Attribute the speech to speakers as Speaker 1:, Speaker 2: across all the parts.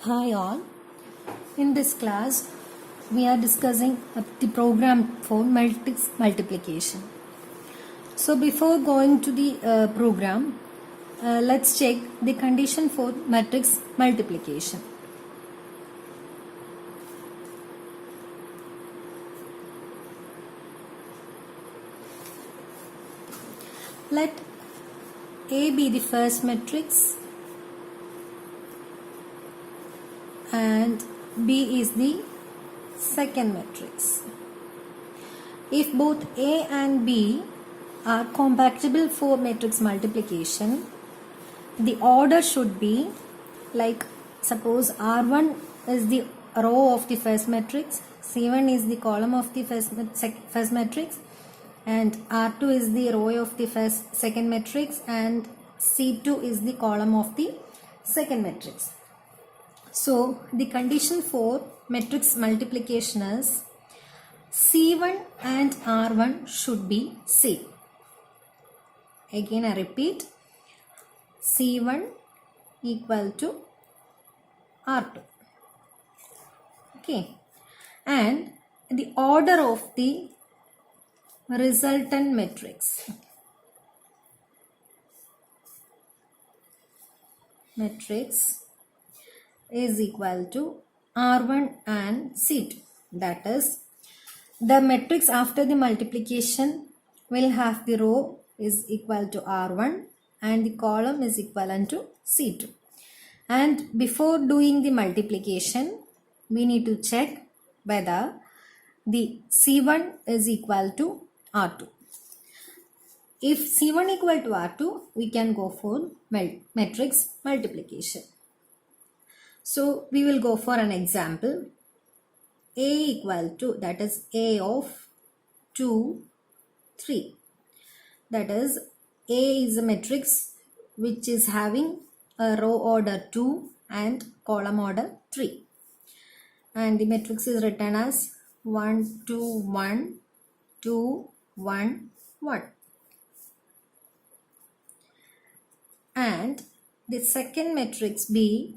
Speaker 1: Hi all. In this class, we are discussing the program for matrix multiplication. So before going to the program, let's check the condition for matrix multiplication. Let A be the first matrix and B is the second matrix. If both A and B are compatible for matrix multiplication, the order should be like, suppose R1 is the row of the first matrix, C1 is the column of the first matrix, and R2 is the row of the second matrix, and C2 is the column of the second matrix. So the condition for matrix multiplication is C1 and R1 should be same. Again I repeat, C1 equal to R2. Okay, and the order of the resultant matrix is equal to R1 and C2. That is, the matrix after the multiplication will have the row is equal to R1 and the column is equivalent to C2. And before doing the multiplication, we need to check whether the C1 is equal to R2. If C1 equal to R2, we can go for matrix multiplication. So we will go for an example. A equal to, that is A of 2, 3. That is, A is a matrix which is having a row order 2 and column order 3. And the matrix is written as 1, 2, 1, 2, 1, 1. And the second matrix B,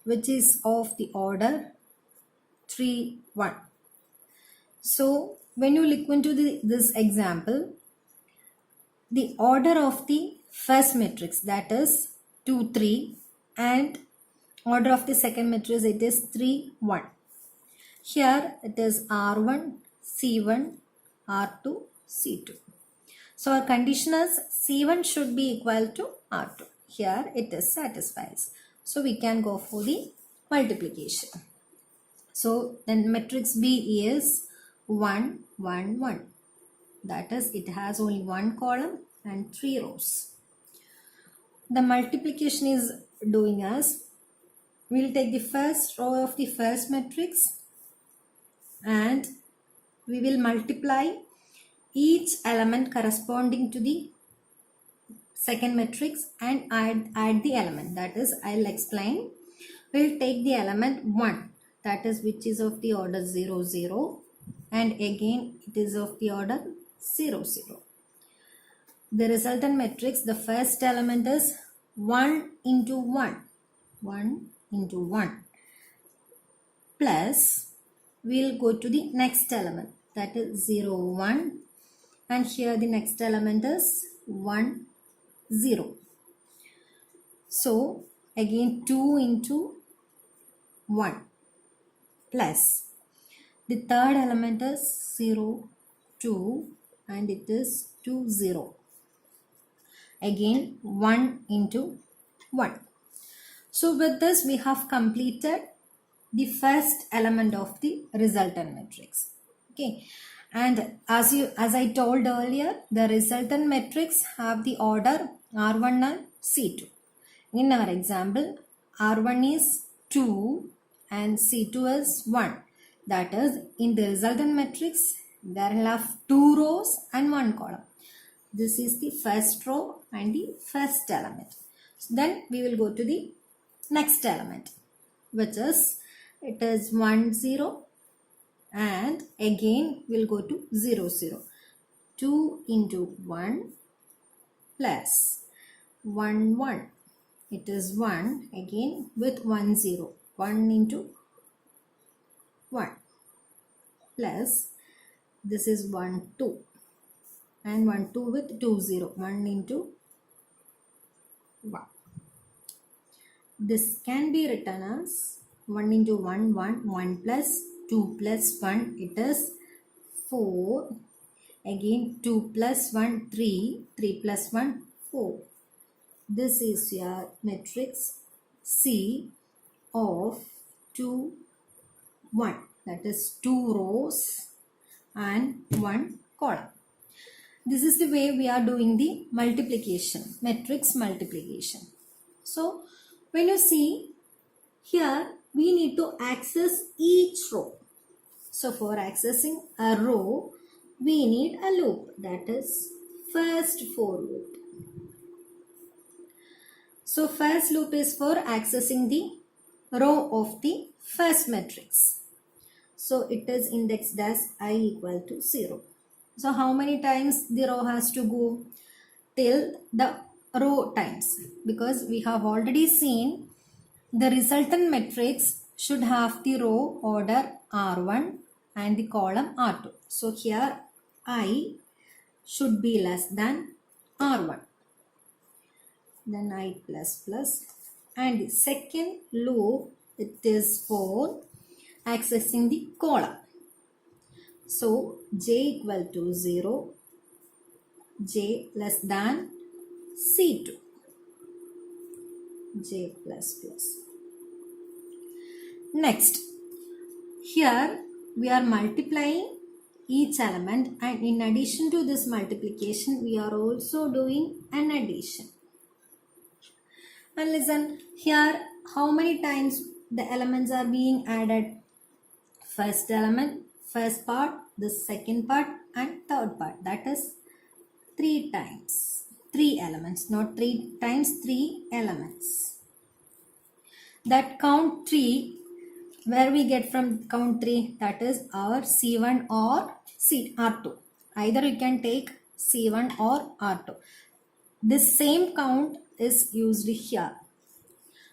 Speaker 1: which is of the order 3, 1. So when you look into this example, the order of the first matrix, that is 2, 3, and order of the second matrix, it is 3, 1. Here it is R1, C1, R2, C2. So our condition is C1 should be equal to R2. Here it is satisfies. So we can go for the multiplication. So then matrix B is 1, 1, 1. That is, it has only one column and 3 rows. The multiplication is doing as, we will take the first row of the first matrix and we will multiply each element corresponding to the second matrix and add the element. That is, I'll explain. We will take the element 1, that is, which is of the order 0, 0, and again it is of the order 0, 0. The resultant matrix, the first element is 1 into 1, 1 into 1, plus we will go to the next element, that is 0, 1, and here the next element is 1, 0. So again 2 into 1, plus the third element is 0, 2, and it is 2, 0. Again 1 into 1. So with this we have completed the first element of the resultant matrix. Okay, and as I told earlier, the resultant matrix have the order R1 and C2. In our example, R1 is 2 and C2 is 1. That is, in the resultant matrix, there will have 2 rows and 1 column. This is the first row and the first element. So then we will go to the next element, which is, it is 1, 0, and again we'll go to 0, 0. 2 into 1 plus 1, 1. it is 1 again with 1 0. 1 into 1 plus this is 1 2 and 1 2 with 2 0. 1 into 1. This can be written as 1 into 1 1 1 plus 2 plus 1, it is 4. Again 2 plus 1 3, 3 plus 1 4. This is your matrix C of 2 1, that is 2 rows and 1 column. This is the way we are doing the multiplication, matrix multiplication. So when you see here, we need to access each row. So for accessing a row, we need a loop, that is first for loop. So first loop is for accessing the row of the first matrix. So it is indexed as I equal to 0. So how many times the row has to go? Till the row times, because we have already seen the resultant matrix should have the row order R1 and the column R2. So here I should be less than R1. Then I plus plus, and the second loop, it is for accessing the column. So j equal to 0, j less than C2, j plus plus. Next, here we are multiplying each element, and in addition to this multiplication, we are also doing an addition. And listen, here how many times the elements are being added? First element, first part, the second part and third part, that is 3 times. 3 elements, not 3 times, 3 elements. That count 3, where we get from count 3, that is our C1 or R2. Either you can take C1 or R2. This same count is used here.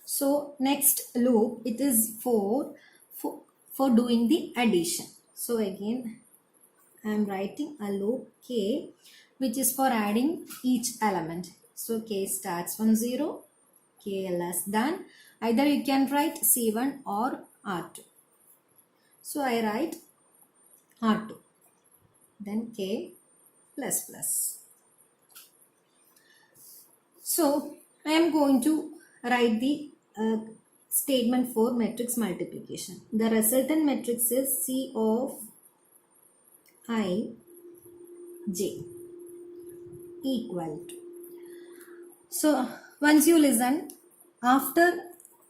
Speaker 1: So next loop, it is for doing the addition. So again I am writing a loop K, which is for adding each element. So K starts from 0, K less than, either you can write C1 or R2. So I write R2, then K plus plus. So I am going to write the statement for matrix multiplication. The resultant matrix is C of I j equal to. So once you listen, after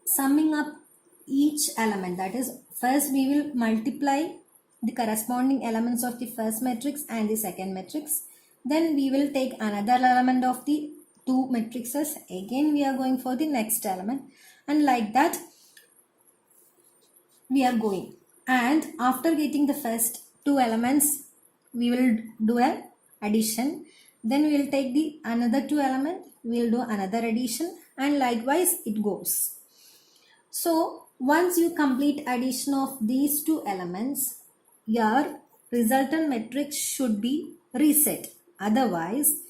Speaker 1: summing up each element, that is first we will multiply the corresponding elements of the first matrix and the second matrix. Then we will take another element of the two matrices. Again we are going for the next element, and like that we are going. And after getting the first two elements, we will do an addition. Then we will take the another two elements, we will do another addition, and likewise it goes. So once you complete addition of these two elements, your resultant matrix should be reset. Otherwise,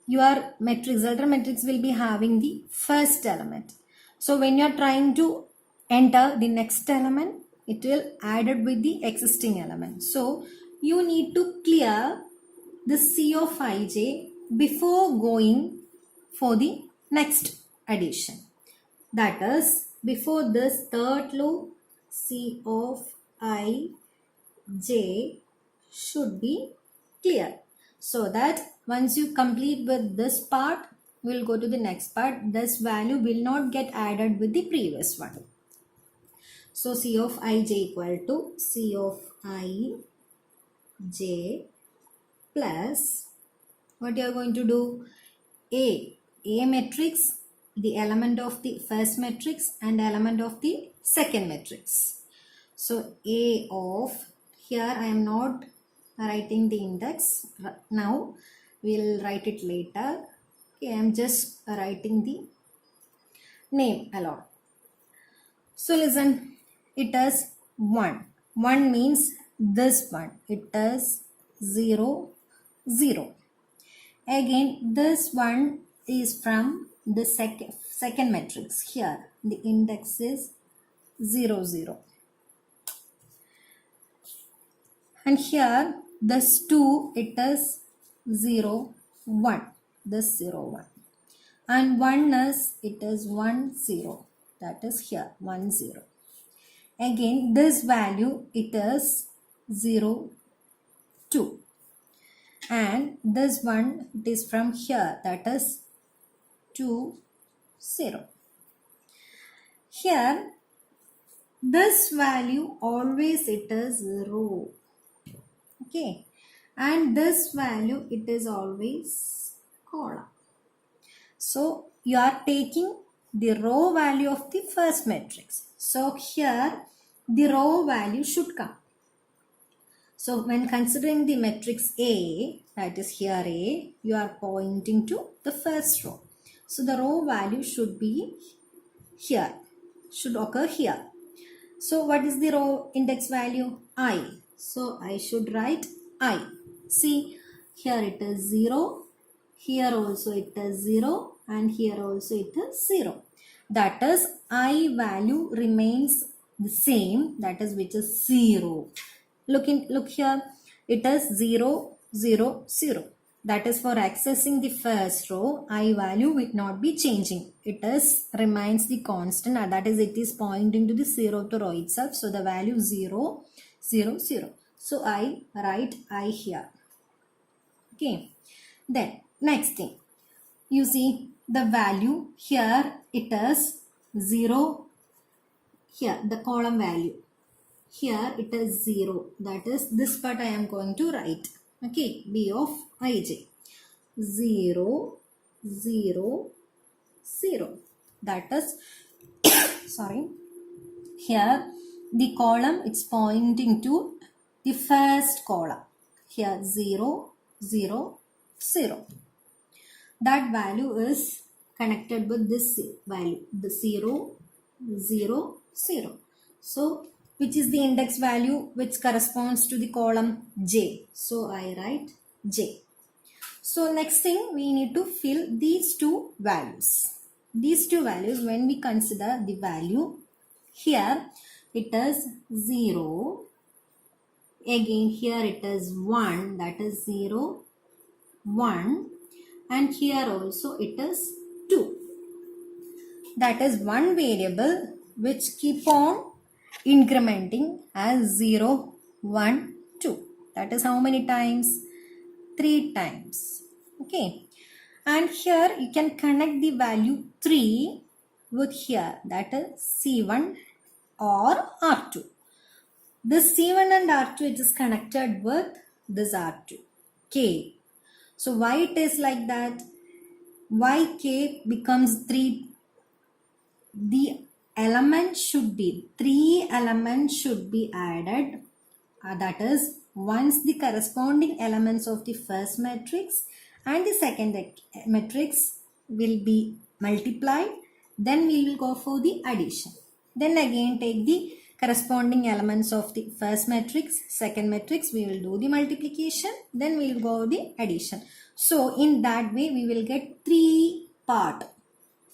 Speaker 1: your resultant matrix will be having the first element. So when you are trying to enter the next element, it will added with the existing element. So you need to clear the C of ij before going for the next addition. That is, before this third loop, C of I j should be clear, so that once you complete with this part, we will go to the next part. This value will not get added with the previous one. So C of I j equal to C of I j plus, what you are going to do? A matrix, the element of the first matrix and element of the second matrix. So A of, here I am not writing the index now, we will write it later. Okay, I am just writing the name alone. So listen, it is 1. 1 means this one. It is 0, 0. Again, this one is from the second matrix. Here, the index is 0, 0. And here, this 2, it is 0, 1. This 0, 1. And 1 is, it is 1, 0. That is here, 1, 0. Again, this value, it is 0, 2. And this one, it is from here, that is 2, 0. Here, this value always it is row. Okay. And this value, it is always column. So, you are taking the row value of the first matrix. So, here, the row value should come. So, when considering the matrix A, that is here A, you are pointing to the first row. So, the row value should be here, should occur here. So, what is the row index value? I. So, I should write I. See, here it is 0, here also it is 0, and here also it is 0. That is, I value remains the same, that is which is 0. Look here, it is 0, 0, 0. That is for accessing the first row, I value will not be changing. It is remains the constant, and that is it is pointing to the 0th row itself. So the value 0, 0, 0. So I write I here. Okay. Then next thing, you see the value here it is 0. Here the column value. Here it is 0. That is this part I am going to write. Okay. B of ij. 0, 0, 0. That is, sorry. Here the column it's pointing to the first column. Here 0, 0, 0. That value is connected with this value. The 0, 0, 0. So, which is the index value which corresponds to the column J. So, I write J. So, next thing we need to fill these two values. These two values, when we consider the value, here it is 0. Again, here it is 1, that is 0, 1. And here also it is 2. That is one variable which keep on incrementing as 0, 1, 2. That is how many times? 3 times. Okay. And here you can connect the value 3 with here, that is C1 or R2. This C1 and R2 it is connected with this R2, K. So why it is like that? Why K becomes 3? The element should be, 3 elements should be added. That is, once the corresponding elements of the first matrix and the second matrix will be multiplied, then we will go for the addition. Then again take the corresponding elements of the first matrix, second matrix, we will do the multiplication, then we will go the addition. So in that way we will get 3 part.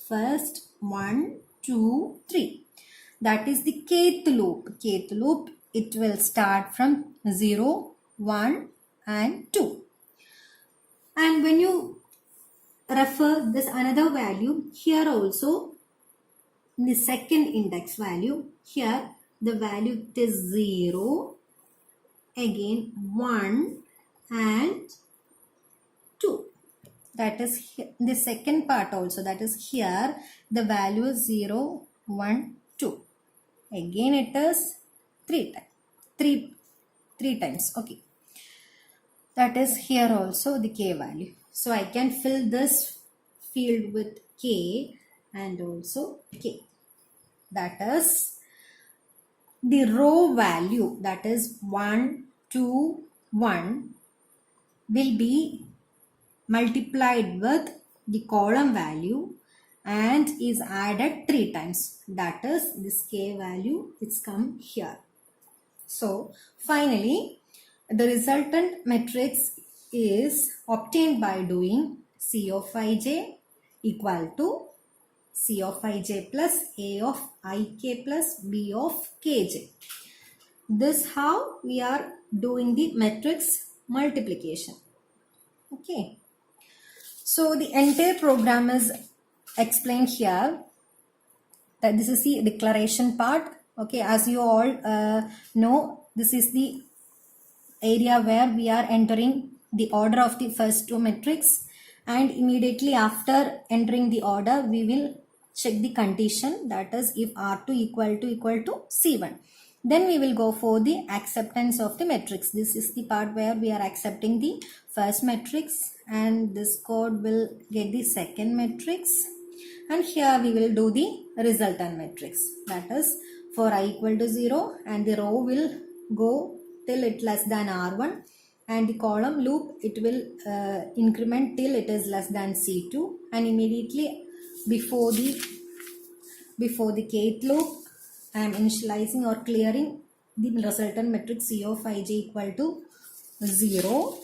Speaker 1: First 1, 2, 3. That is the kth loop. Kth loop, it will start from 0, 1 and 2. And when you refer this another value, here also in the second index value, here the value is 0, again 1 and 2. That is the second part also, that is here the value is 0, 1, 2. Again it is 3 times. Okay. That is here also the K value. So I can fill this field with K and also K. That is the row value, that is 1, 2, 1 will be multiplied with the column value, and is added 3 times. That is, this k value is come here. So finally, the resultant matrix is obtained by doing C of ij equal to C of ij plus A of ik plus B of kj. This how we are doing the matrix multiplication. Okay. So the entire program is explained here. That this is the declaration part. Okay, as you all know, this is the area where we are entering the order of the first two matrix, and immediately after entering the order we will check the condition, that is if R2 equal to C1, then we will go for the acceptance of the matrix. This is the part where we are accepting the first matrix, and this code will get the second matrix, and here we will do the resultant matrix, that is for I equal to 0, and the row will go till it less than R1, and the column loop it will increment till it is less than C2, and immediately before the kth loop I am initializing or clearing the resultant matrix C of ij equal to 0,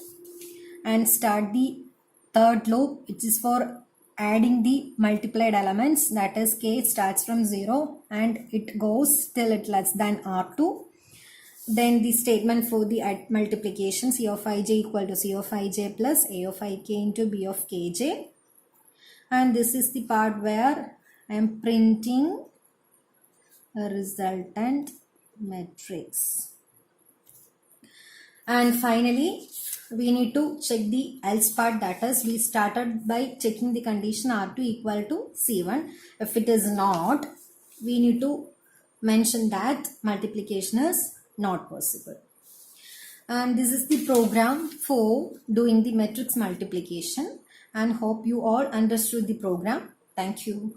Speaker 1: and start the third loop, which is for adding the multiplied elements, that is k starts from 0 and it goes till it less than R2. Then the statement for the multiplication, C of ij equal to C of ij plus A of ik into B of kj. And this is the part where I am printing a resultant matrix. And finally, we need to check the else part, that is we started by checking the condition R2 equal to C1. If it is not, we need to mention that multiplication is not possible. And this is the program for doing the matrix multiplication, and hope you all understood the program. Thank you.